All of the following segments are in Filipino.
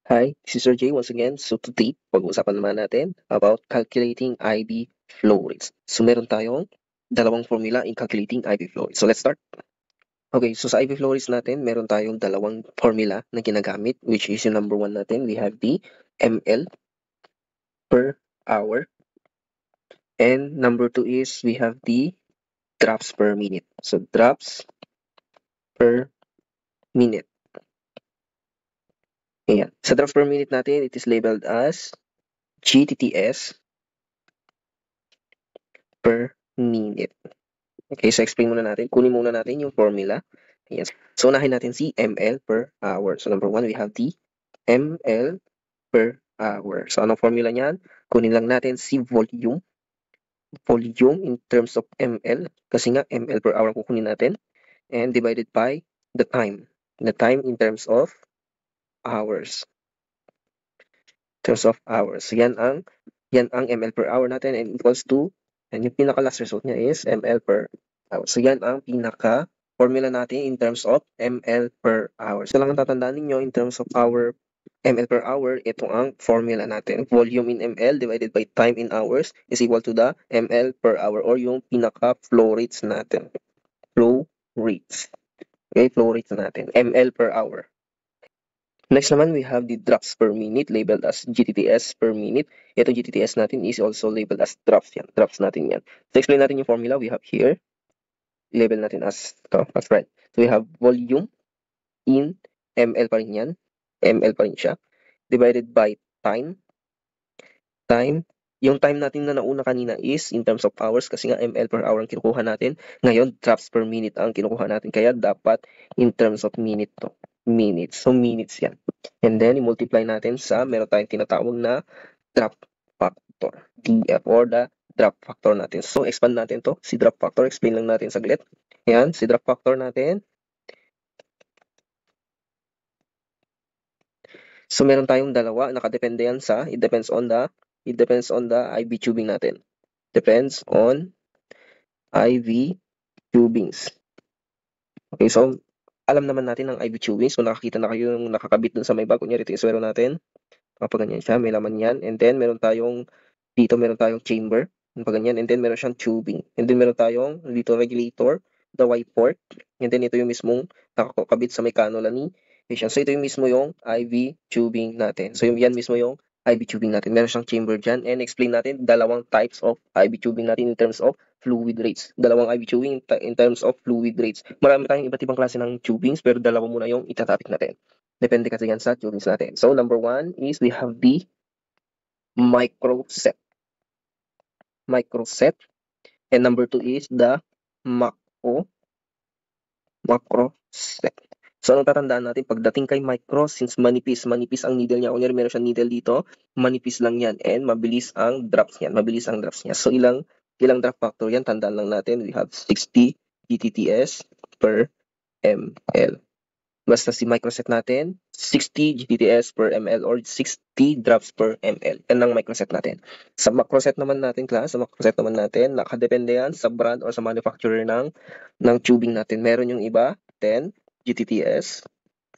Hi, this is Sir Jay once again. So today, pag-uusapan naman natin about calculating IB flow rates. So meron tayong dalawang formula in calculating IB flow rates. So let's start. Okay, so sa IB flow rates natin, meron tayong dalawang formula na ginagamit, which is yung number one natin, we have the ml per hour. And number two is we have the drops per minute. So drops per minute. Ayan. Sa drops per minute natin, it is labeled as GTTS per minute. Okay, so explain muna natin. Kunin muna natin yung formula. Ayan. So, unahin natin si ml per hour. So, number one, we have the ml per hour. So, anong formula niyan? Kunin lang natin si volume. Volume in terms of ml. Kasi nga, ml per hour kukunin natin. And divided by the time. The time in terms of hours. In terms of hours. So, yan ang ml per hour natin and equals to, and yung pinaka last result niya is ml per hour. So, yan ang pinaka formula natin in terms of ml per hour. So, lang ang tatandaan ninyo in terms of our ml per hour, ito ang formula natin. Volume in ml divided by time in hours is equal to the ml per hour or yung pinaka flow rates natin. Flow rates. Okay, flow rates natin. ml per hour. Next naman, we have the drops per minute labeled as GTTS per minute. Ito GTTS natin is also labeled as drops yan. Drops natin yan. So, explain natin yung formula we have here. Label natin as ito, as right. So, we have volume in ml pa rin yan. ml pa rin siya. Divided by time. Time. Yung time natin na nauna kanina is in terms of hours kasi nga ml per hour ang kinukuha natin. Ngayon, drops per minute ang kinukuha natin. Kaya dapat in terms of minute to. Minutes. So, minutes yan. And then, i-multiply natin sa meron tayong tinatawag na drop factor. DF or the drop factor natin. So, expand natin to. Si drop factor, explain lang natin saglit. Ayan, si drop factor natin. So, meron tayong dalawa. Nakadepende yan sa, it depends on the IB tubing natin. Depends on IB tubings. Okay, so, alam naman natin ang IB tubings. So, nakakita na kayo yung nakakabit dun sa may bag. Kunyari, ito yung swero natin. Kapag ganyan siya, may laman yan. And then, meron tayong chamber. Kapag ganyan. And then, meron siyang tubing. And then, meron tayong dito regulator, the Y port. And then, ito yung mismong nakakabit sa may cannula ni patient. So, ito yung mismo yung IV tubing natin. So, yan mismo yung IV tubing natin. Meron siyang chamber dyan. And explain natin dalawang types of IV tubing natin in terms of fluid rates. Dalawang IV tubing in terms of fluid rates. Marami tayong iba't ibang klase ng tubings, pero dalawa muna yung itatopic natin. Depende kasi yan sa tubings natin. So, number one is we have the microset. Microset. And number two is the macroset. So, anong tatandaan natin? Pagdating kay micro, since manipis ang needle niya. Kunyari, meron siyang needle dito, manipis lang yan. And mabilis ang drops niya. So, ilang drop factor yan? Tandaan lang natin. We have 60 GTTS per ml. Basta si microset natin, 60 GTTS per ml or 60 drops per ml. Yan ang microset natin. Sa macroset naman natin, nakadepende yan sa brand or sa manufacturer ng tubing natin. Meron yung iba, 10 GTTS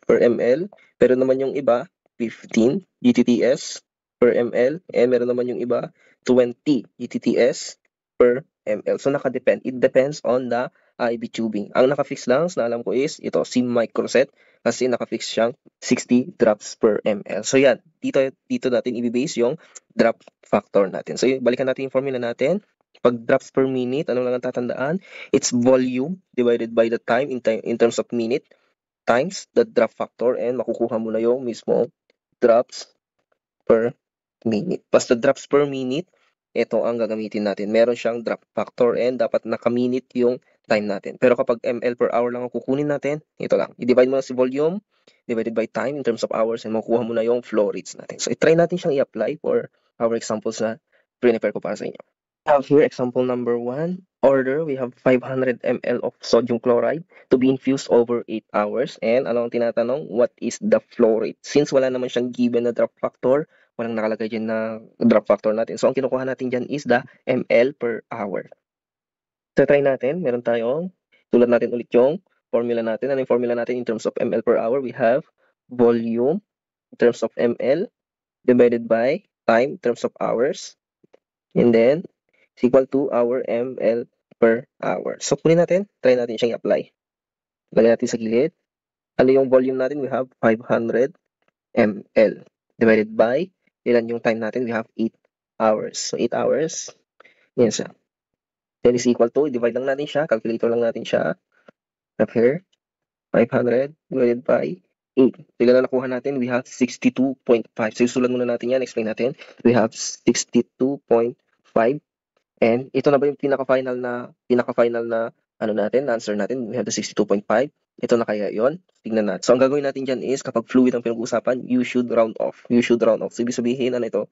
per ml. Pero naman yung iba, 15 GTTS per ml. And meron naman yung iba, 20 GTTS per ml. So, nakadepend. It depends on the IB tubing. Ang nakafix lang, na alam ko is, ito, si microset, kasi nakafix siyang 60 drops per ml. So, yan. Dito natin i-base yung drop factor natin. So, balikan natin yung formula natin. Pag drops per minute, ano lang ang tatandaan? It's volume divided by the time in terms of minute times the drop factor and makukuha mo na yung mismo drops per minute. Basta drops per minute, ito ang gagamitin natin. Meron siyang drop factor and dapat naka-minute yung time natin. Pero kapag ml per hour lang ang kukunin natin, ito lang. I-divide mo na si volume divided by time in terms of hours and makukuha mo na yung flow rates natin. So, i-try natin siyang i-apply for our examples na prepare ko para sa inyo. I have here example number 1. Order, we have 500 ml of sodium chloride to be infused over 8 hours. And ano ang tinatanong? What is the flow rate? Since wala naman siyang given na drop factor, walang nakalagay dyan na drop factor natin. So, ang kinukuha natin dyan is the ml per hour. So, try natin. Meron tayong, tulad natin ulit yung formula natin. Ano yung formula natin in terms of ml per hour? We have volume terms of ml divided by time terms of hours, and then is equal to our ml per hour. So kunin natin, try natin siyang i-apply. Lagyan natin sa gilid. Ano yung volume natin? We have 500 ml divided by ilan yung time natin? We have 8 hours. So 8 hours, yan siya. Then is equal to, divide lang natin siya, calculator lang natin siya. Up here, 500 divided by 8. So ilan na nakuha natin? We have 62.5. So isulat muna natin yan, explain natin. We have 62.5. And ito na ba yung pinaka-final na ano natin, answer natin? We have the 62.5. Ito na kaya yon. Tingnan natin. So ang gagawin natin dyan is kapag fluid ang pinag-uusapan, you should round off. You should round off. So ibig sabihin, ano ito?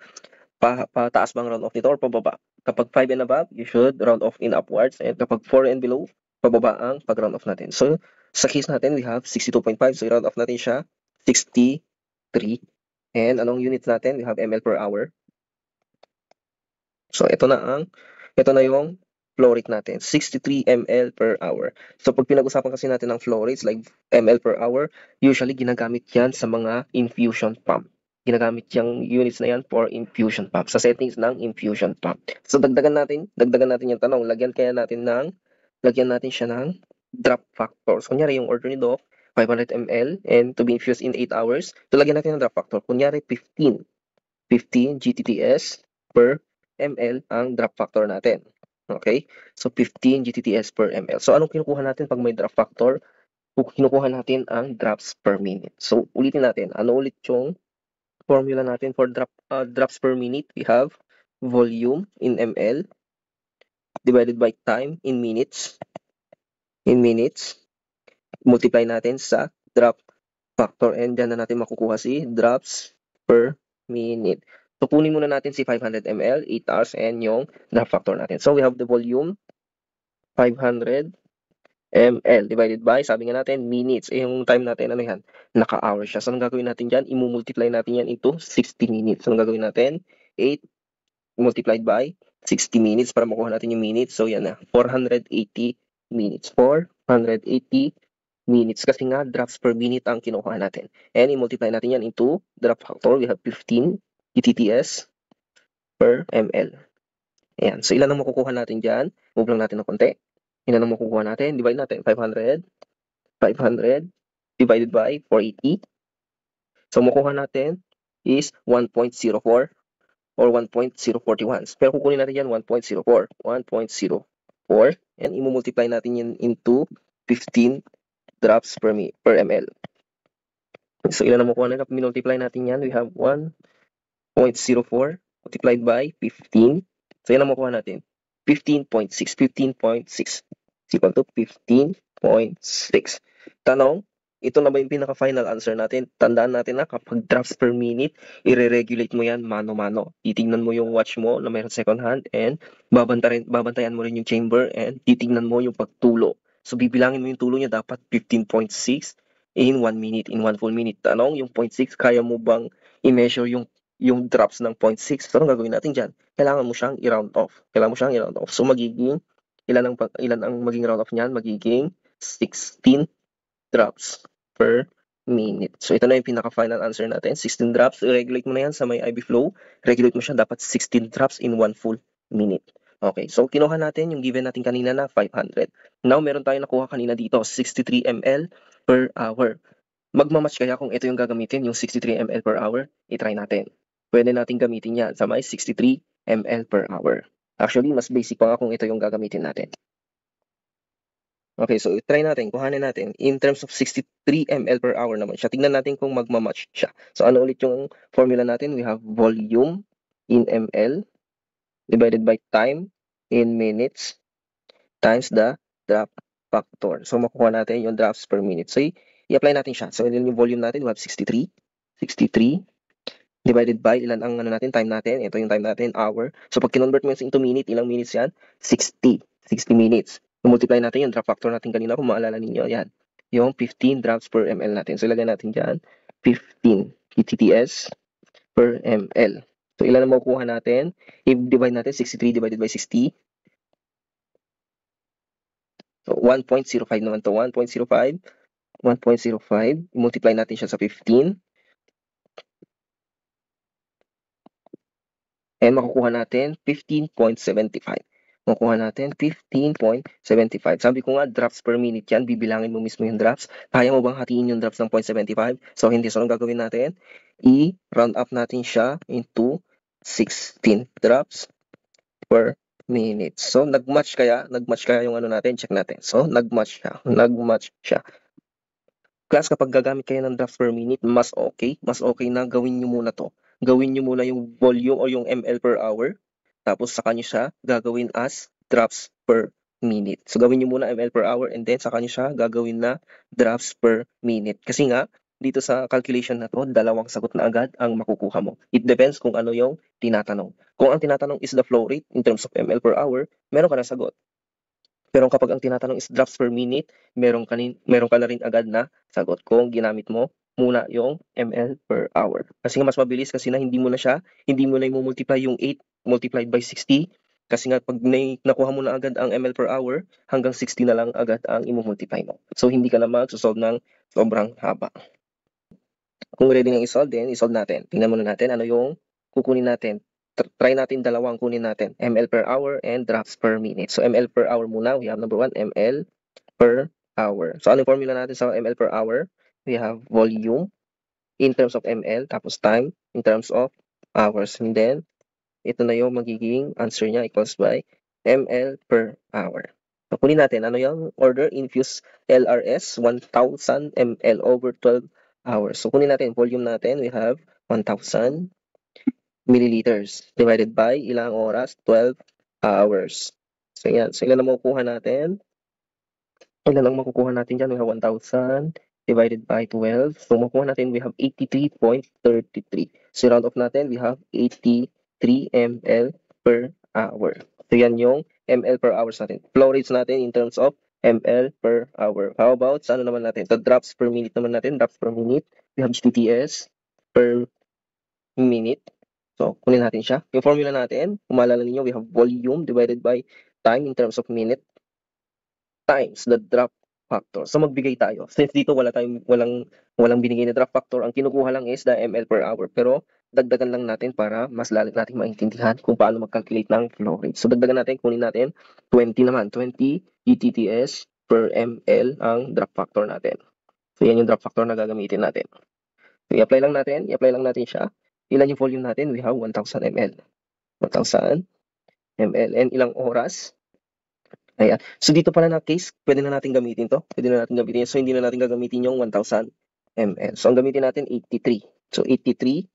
Pataas bang round off nito or pababa? Kapag 5 and above, you should round off in upwards. And kapag 4 and below, pababa ang pag-round off natin. So sa case natin, we have 62.5. So i-round off natin siya, 63. And anong units natin? We have ml per hour. So ito na yung flow rate natin, 63 ml per hour. So pag pinag-usapan kasi natin ng flow rates like ml per hour, usually ginagamit yan sa mga infusion pump. Ginagamit yung units na yan for infusion pump, sa settings ng infusion pump. So dagdagan natin yung tanong, lagyan natin siya ng drop factor. So kunyari yung order nito, 500 ml and to be infused in 8 hours. So lagyan natin ng drop factor. Kunyari 15 GTTS per ml ang drop factor natin. Okay? So 15 GTTS per ml. So anong kinukuha natin pag may drop factor? Kinukuha natin ang drops per minute. So ulitin natin. Ano ulit yung formula natin for drops per minute? We have volume in ml divided by time in minutes. In minutes. Multiply natin sa drop factor and dyan na natin makukuha si drops per minute. So kunin muna natin si 500 ml, 8 hours, and yung drop factor natin. So we have the volume 500 ml divided by, sabi nga natin, minutes. Yung time natin, ano yan? Naka-hour siya. So anong gagawin natin dyan? I-multiply natin yan into 60 minutes. So anong gagawin natin? 8 multiplied by 60 minutes para makuha natin yung minutes. So yan na, 480 minutes. 480 minutes kasi nga drops per minute ang kinukuha natin. And i-multiply natin yan into drop factor. We have 15 GTTS per ml. Ayan. So ilan ang makukuha natin dyan? Move lang natin ng konti. Ilan ang makukuha natin? Divide natin. 500 divided by 480. So makukuha natin is 1.04 or 1.041. Pero kukunin natin yan 1.04. 1.04. And i-multiply natin yan into 15 drops per ml. So ilan na makuha natin? Kapag minultiply natin yan, we have 1.04 multiplied by 15. So ilan na makuha natin? 15.6. 15.6 is equal to 15.6. Tanong, ito na ba yung pinaka-final answer natin? Tandaan natin na kapag drops per minute, i-regulate mo yan mano-mano. Titingnan mo yung watch mo na mayroon second hand and babantayan mo rin yung chamber and titingnan mo yung pagtulo. So bibilangin mo yung tulo niya, dapat 15.6 in 1 minute, in 1 full minute. Tanong, yung 0.6, kaya mo bang i-measure yung drops ng 0.6? So anong gagawin natin dyan? Kailangan mo siyang i-round off. So magiging, ilan ang magiging round off niyan? Magiging 16 drops per minute. So ito na yung pinaka-final answer natin. 16 drops. I-regulate mo na yan sa may IB flow. Regulate mo siya, dapat 16 drops in 1 full minute. Okay, so kinuha natin yung given natin kanina na 500. Now, meron tayong nakuha kanina dito, 63 ml per hour. Magmamatch kaya kung ito yung gagamitin, yung 63 ml per hour? I-try natin. Pwede natin gamitin yan sa may 63 ml per hour. Actually, mas basic pa nga kung ito yung gagamitin natin. Okay, so try natin, kuhanin natin. In terms of 63 ml per hour naman siya. Tingnan natin kung magmamatch siya. So ano ulit yung formula natin? We have volume in ml divided by time in minutes times the drop factor. So makukuha natin yung drops per minute. So i-apply natin siya. So yun yung volume natin, we have 63 divided by ilan ang time natin. Ito yung time natin, hour. So pag kinonvert mo yun into minute, ilang minutes yan? 60 minutes. Multiply natin yung drop factor natin kanina, kung maalala ninyo, yan. Yung 15 drops per ml natin. So ilagay natin dyan, 15 GTTS per ml. So ilan ang makukuha natin? I-divide natin 63 divided by 60. So 1.05 naman to, 1.05. Multiply natin siya sa 15. And makukuha natin 15.75. Makukuha natin 15.75. Sabi ko nga, drops per minute yan. Bibilangin mo mismo yung drops. Kaya mo bang hatiin yung drops ng 0.75? So, hindi. So, anong gagawin natin? I-round up natin siya into 16 drops per minute. So, nag-match kaya? Nag-match kaya yung ano natin? Check natin. So, nag-match siya. Nag-match siya. Class, kapag gagamit kayo ng drops per minute, mas okay na gawin nyo muna to. Gawin nyo muna yung volume o yung ml per hour. Tapos saka nyo siya gagawin as drops per minute. So gawin nyo muna ml per hour and then saka nyo siya gagawin na drops per minute. Kasi nga, dito sa calculation na to, dalawang sagot na agad ang makukuha mo. It depends kung ano yung tinatanong. Kung ang tinatanong is the flow rate in terms of ml per hour, meron ka na sagot. Pero kapag ang tinatanong is drops per minute, meron ka na rin agad na sagot kung ginamit mo muna yung ml per hour. Kasi nga mas mabilis kasi na hindi mo na i-multiply yung 8 multiplied by 60. Kasi nga pag nakuha mo na agad ang ml per hour, hanggang 60 na lang agad ang i-multiply mo. So hindi ka na mag-solve ng sobrang haba. Kung ready nang i-solve, then i-solve natin. Tingnan muna natin ano yung kukunin natin. Try natin dalawang kunin natin, ml per hour and drops per minute. So ml per hour muna, we have number 1, ml per hour. So ano yung formula natin sa ml per hour? We have volume in terms of ml, tapos time in terms of hours. And then, ito na yung magiging answer niya equals by ml per hour. So kunin natin, ano yung order? Infuse LRS, 1,000 ml over 12 hours. So kunin natin, volume natin, we have 1,000 milliliters divided by ilang oras? 12 hours. So yan. So ilan ang makukuha natin? Ilan ang makukuha natin dyan? We have 1,000 divided by 12. So makukuha natin, we have 83.33. So round off natin, we have 83 ml per hour. So yan yung ml per hours natin. Flow rates natin in terms of ml per hour. How about sa ano naman natin? The drops per minute naman natin. Drops per minute. We have GTS per minute. So, kunin natin siya. Yung formula natin, kung maalala ninyo, we have volume divided by time in terms of minute times the drop factor. So, magbigay tayo. Since dito walang binigay na drop factor, ang kinukuha lang is the ml per hour. Pero, dagdagan lang natin para mas lalim natin maintindihan kung paano mag-calculate ng flow rate. So, dagdagan natin, kunin natin 20 naman. 20 GTTS per ml ang drop factor natin. So, yan yung drop factor na gagamitin natin. So, i-apply lang natin siya. Ilan yung volume natin? We have 1,000 ml. 1,000 ml. And ilang oras? Ayan. So, dito pala na case, pwede na natin gamitin to. So, hindi na natin gagamitin yung 1,000 ml. So, ang gamitin natin, 83. So, 83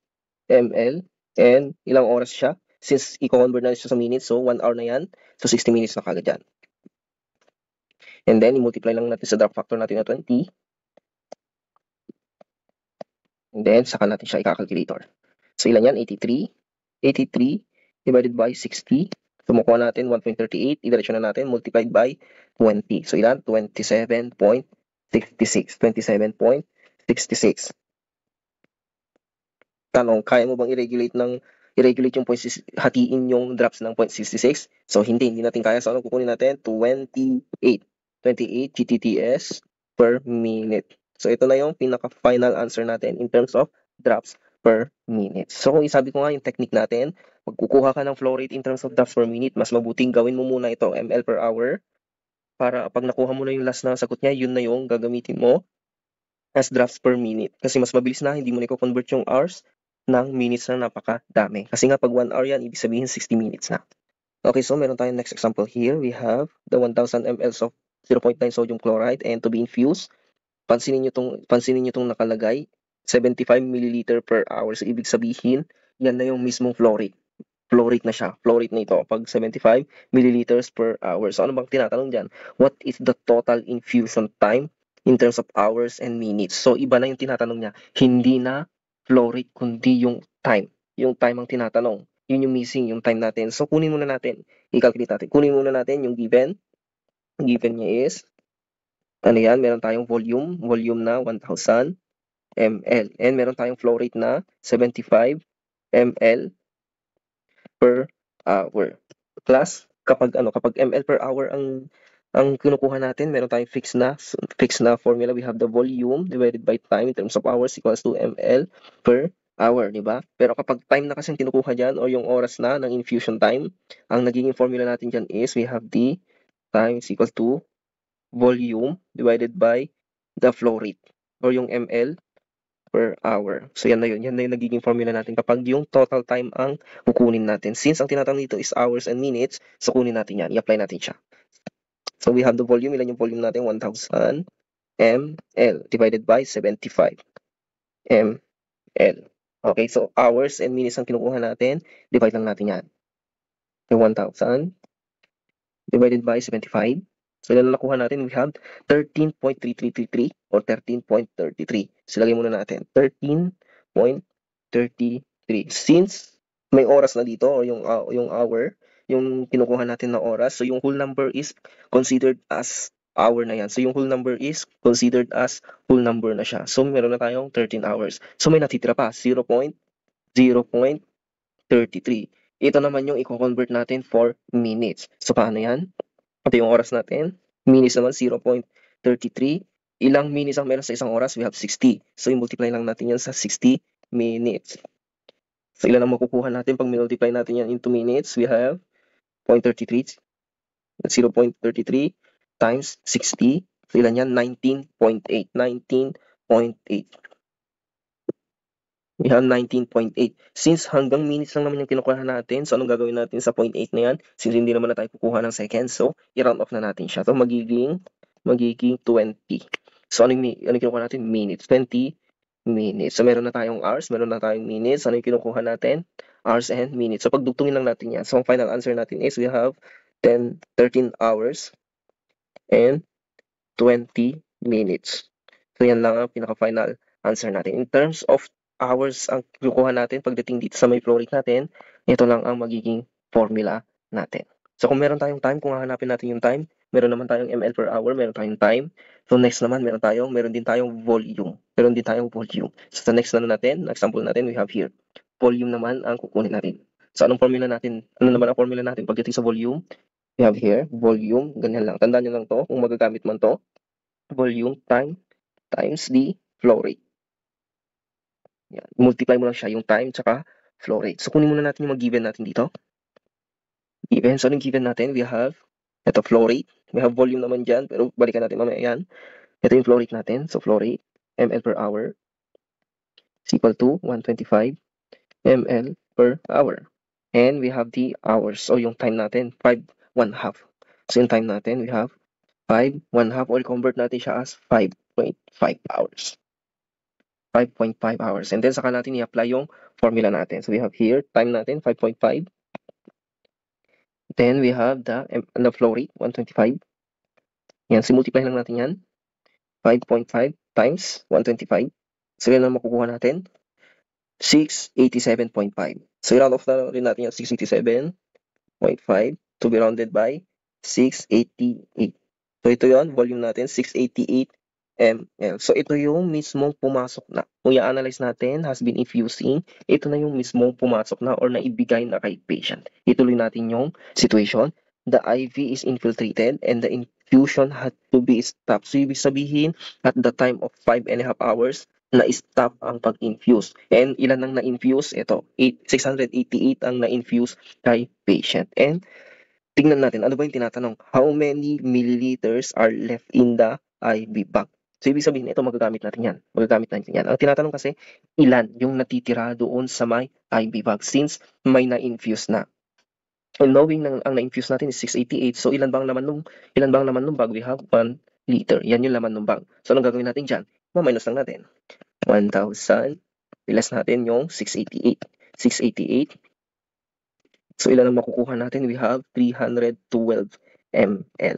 ml. And ilang oras siya? Since i-convert na siya sa minutes, so 1 hour na yan. So, 60 minutes na kagad yan. And then, i-multiply lang natin sa drop factor natin na 20. And then, saka natin siya i-calculator. So, ilan yan? 83. 83 divided by 60. So, makuha natin 1.38. Idiretso na natin, multiplied by 20. So, ilan? 27.66. 27.66. Tanong, kaya mo bang i-regulate yung hatiin yung drops ng 0.66? So, hindi natin kaya. So, ano kukunin natin? 28 GTTS per minute. So, ito na yung pinaka-final answer natin in terms of drops per minute. So, kung isabi ko nga yung technique natin, pag kukuha ka ng flow rate in terms of drops per minute, mas mabuting gawin mo muna ito, ml per hour, para pag nakuha mo na yung last na sagot niya, yun na yung gagamitin mo as drops per minute. Kasi mas mabilis na, hindi mo na i-convert yung hours ng minutes na napakadami. Kasi nga pag 1 hour yan, ibig sabihin 60 minutes na. Okay, so meron tayong next example here. We have the 1,000 ml of 0.9 sodium chloride and to be infused. Pansinin niyo tong nakalagay, 75 ml per hour. So, ibig sabihin, yan na yung mismong flow rate. Flow rate na siya. Flow rate na ito pag 75 ml per hour. So, ano bang tinatanong dyan? What is the total infusion time in terms of hours and minutes? So, iba na yung tinatanong niya. Hindi na flow rate, kundi yung time. Yung time ang tinatanong. Yun yung missing, yung time natin. So, kunin muna natin. I-calculate natin. Kunin muna natin yung given. Given niya is ano yan, meron tayong volume na 1,000 ml. And meron tayong flow rate na 75 ml per hour. Plus, kapag ml per hour ang kinukuha natin, meron tayong fixed na formula. We have the volume divided by time in terms of hours equals to ml per hour, di ba? Pero kapag time na kasi kinukuha dyan o yung oras na ng infusion time, ang nagiging formula natin dyan is we have the time is equal to volume divided by the flow rate or yung ml per hour. So yan na yun. Yan na yung nagiging formula natin kapag yung total time ang kukunin natin. Since ang tinatanong dito is hours and minutes, so kunin natin yan. I-apply natin siya. So we have the volume. Ilan yung volume natin? 1,000 ml divided by 75 ml. Okay, so hours and minutes ang kinukuha natin. Divide lang natin yan. Yung 1,000 divided by 75. So ilan na nakuha natin? We have 13.3333 or 13.33. So lagay muna natin 13.33. Since may oras na dito or yung hour, yung kinukuha natin na oras, so yung whole number is considered as hour na yan. So yung whole number is considered as whole number na siya. So meron na tayong 13 hours. So may natitira pa, 0.33. Ito naman yung i-convert natin for minutes. So paano yan? Ito yung oras natin. Minutes naman 0.33. Ilang minutes ang meron sa isang oras? We have 60. So i-multiply lang natin yan sa 60 minutes. So ilan ang makukuha natin pag multiply natin yan into minutes? We have 0.33. That's 0.33 times 60. So ilan yan? 19.8. 19.8. We have 19.8. Since hanggang minutes lang naman yung kinukuha natin, so anong gagawin natin sa 0.8 na yan? Since hindi naman na tayo kukuha ng seconds, so i-round off na natin siya. So magiging 20. So anong kinukuha natin? Minutes. 20 minutes. So meron na tayong hours, meron na tayong minutes. Ano yung kinukuha natin? Hours and minutes. So pagdugtungin lang natin yan. So ang final answer natin is we have 13 hours and 20 minutes. So yan lang ang pinaka-final answer natin. In terms of hours ang kukuha natin pagdating dito sa may flow rate natin, ito lang ang magiging formula natin. So kung meron tayong time, kung hahanapin natin yung time, meron naman tayong ml per hour, meron tayong time. So next naman, meron din tayong volume. Meron din tayong volume. So sa next example natin, we have here. Volume naman ang kukunin natin. So anong formula natin? Ano naman ang formula natin pagdating sa volume? We have here, volume, ganyan lang. Tandaan nyo lang to, kung magagamit man to, volume times the flow rate. Yan. Multiply mo lang siya yung time tsaka flow rate. So kunin muna natin yung mag-given natin dito. Given. So yung given natin, we have ito flow rate. We have volume naman dyan, pero balikan natin mamaya yan. Ito yung flow rate natin. So flow rate, ml per hour is equal to 125 ml per hour. And we have the hours. So yung time natin, 5/1/2. So yung time natin, we have 5/1/2 or convert natin siya as 5.5 hours. 5.5 hours. And then saka natin i-apply yung formula natin. So we have here, time natin, 5.5. Then we have the flow rate, 125. Yan, so multiply lang natin yan. 5.5 times 125. So yan ang makukuha natin. 687.5. So i-round off na rin natin yung 687.5 to be rounded by 688. So ito yon volume natin, 688 ml. So ito yung mismong pumasok na. Kung i-analyze natin, has been infusing, ito na yung mismong pumasok na or naibigay na kay patient. Ituloy natin yung situation. The IV is infiltrated and the infusion had to be stopped. So ibig sabihin, at the time of 5.5 hours, na-stop ang pag-infuse. And ilan ang na-infuse? Ito, 688 ang na-infuse kay patient. And tingnan natin, ano ba yung tinatanong? How many milliliters are left in the IV bag? So, ibig sabihin, ito magagamit natin yan. Magagamit natin yan. Ang tinatanong kasi, ilan yung natitira doon sa may IV bag since may na-infuse na. And knowing na ang na-infuse natin is 688, so ilan bang laman nung bag? We have 1 liter. Yan yung laman ng bag. So, anong gagawin natin dyan? Ma-minus lang natin. 1,000. Pilas natin yung 688. 688. So, ilan ang makukuha natin? We have 312 ml.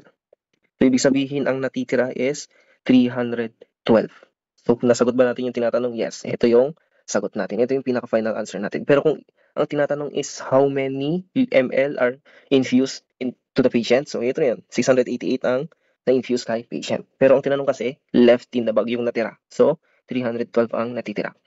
So, ibig sabihin, ang natitira is 312. So, nasagot ba natin yung tinatanong? Yes. Ito yung sagot natin. Ito yung pinaka-final answer natin. Pero kung ang tinatanong is how many ml are infused into the patient, so ito yan. 688 ang na-infuse kay patient. Pero ang tinanong kasi, left in the bag yung natira. So, 312 ang natitira.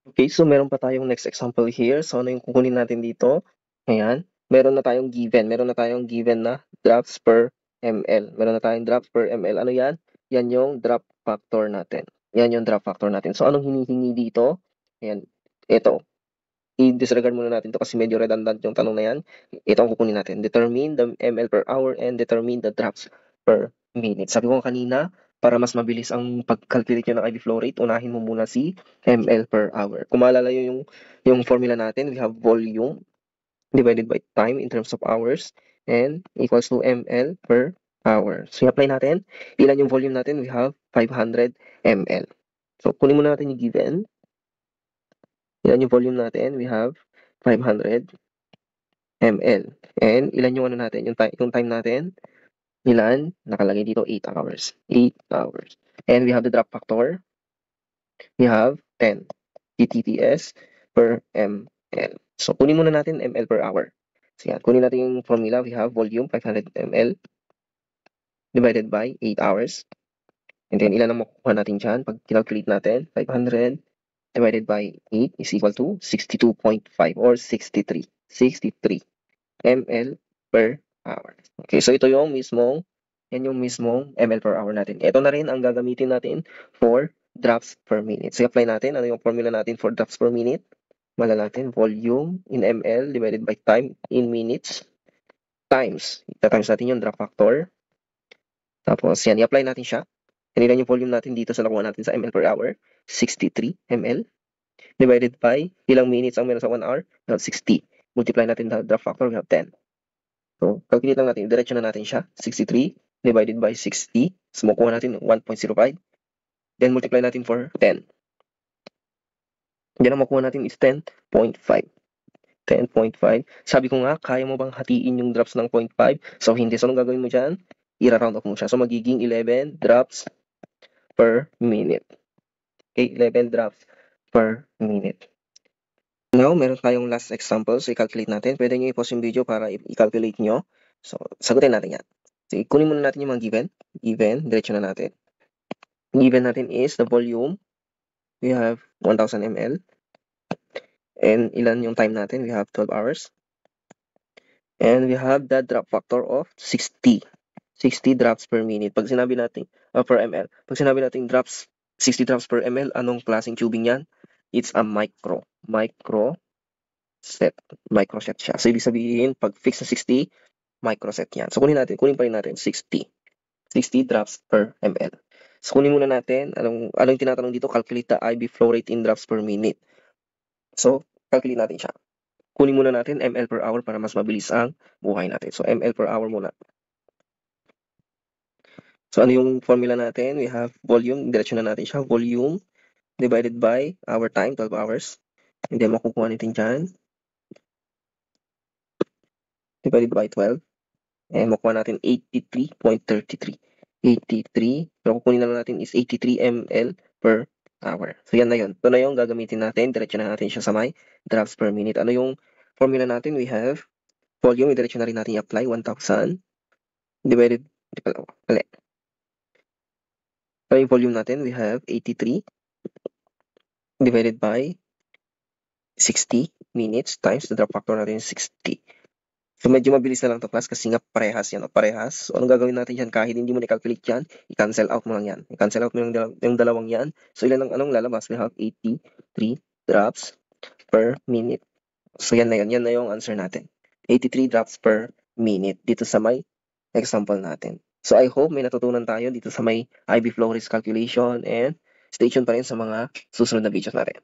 Okay, so meron pa tayong next example here. So, ano yung kukunin natin dito? Ayan. Meron na tayong given na drops per ml. Meron na tayong drops per ml. Ano yan? Yan yung drop factor natin. Yan yung drop factor natin. So, anong hinihingi dito? Ayan. ito, i-disregard muna natin to kasi medyo redundant yung tanong na yan. Ito ang kukunin natin. Determine the ml per hour and determine the drops per minute. Sabi ko kanina, para mas mabilis ang pag-calculate nyo ng IV flow rate, unahin mo muna si ml per hour. Kung maalala yung formula natin, we have volume divided by time in terms of hours and equals to ml per hour. So, i-apply natin. Ilan yung volume natin? We have 500 ml. So, kunin muna natin yung given. Ilan yung volume natin? We have 500 ml. And ilan yung ano natin? Yung time natin? Ilan? Nakalagay dito 8 hours. 8 hours. And we have the drop factor. We have 10 TTTS per ml. So, kunin muna natin ml per hour. So, yan. Kunin natin yung formula. We have volume 500 ml divided by 8 hours. And then, ilan ang makukuha natin dyan? Pag calculate natin, 500 divided by 8 is equal to 62.5 or 63. 63 ml per hour. Okay, so ito yung mismong ml per hour natin. Ito na rin ang gagamitin natin for drops per minute. So, apply natin. Ano yung formula natin for drops per minute? Malala natin, volume in ml divided by time in minutes times. Ita-times natin yung drop factor. Tapos, yan, i-apply natin siya. Kanina yung volume natin dito sa nakuha natin sa ml per hour, 63 ml divided by ilang minutes ang meron sa 1 hour? We have 60. Multiply natin the drop factor, we have 10. So, calculate lang natin. Diretso na natin siya. 63 divided by 60. So, makuha natin 1.05. Then, multiply natin for 10. Yan ang makuha natin is 10.5. 10.5. Sabi ko nga, kaya mo bang hatiin yung drops ng 0.5? So, hindi. So, anong gagawin mo dyan? I-round off mo siya. So, magiging 11 drops per minute. Okay, 11 drops per minute. Now, meron tayong last example. So, i-calculate natin. Pwede nyo i-pause yung video para i-calculate nyo. So, sagutin natin yan. So, kunin muna natin yung mga given. Given, diretso na natin. Given natin is the volume. We have 1,000 ml. And ilan yung time natin? We have 12 hours. And we have the drop factor of 60. 60 drops per minute. Pag sinabi natin, per ml. Pag sinabi natin drops, 60 drops per ml, anong klaseng tubing yan? It's a micro set. Microset siya. So, ibig sabihin, pag fix na 60, microset yan. So, kunin pa rin natin 60. 60 drops per ml. So, kunin muna natin, anong tinatanong dito? Calculate the IV flow rate in drops per minute. So, calculate natin siya. Kunin muna natin ml per hour para mas mabilis ang buhay natin. So, ml per hour muna. So, ano yung formula natin? We have volume. Diretso na natin siya. Volume divided by our time, 12 hours. And then, makukuha natin dyan. Divided by 12. And makuha natin 83.33. 83. So, kukunin na lang natin is 83 ml per hour. So, yan na yun. Ito na yung gagamitin natin. Diretso na natin siya sa may drops per minute. Ano yung formula natin? We have volume. Diretso na rin natin i-apply. 1,000 divided, ano yung volume natin? We have 83 divided by 60 minutes times the drop factor natin is 60. So, medyo mabilis na lang to class kasi nga parehas yan o parehas. So, anong gagawin natin dyan? Kahit hindi mo na-calculate yan, i-cancel out mo lang yan. I-cancel out mo yung dalawang yan. So, ilan ang anong lalabas? We have 83 drops per minute. So, yan na yun. Yan na yung answer natin. 83 drops per minute dito sa may example natin. So, I hope may natutunan tayo dito sa may IV flow rate calculation and stay tuned pa rin sa mga susunod na videos natin.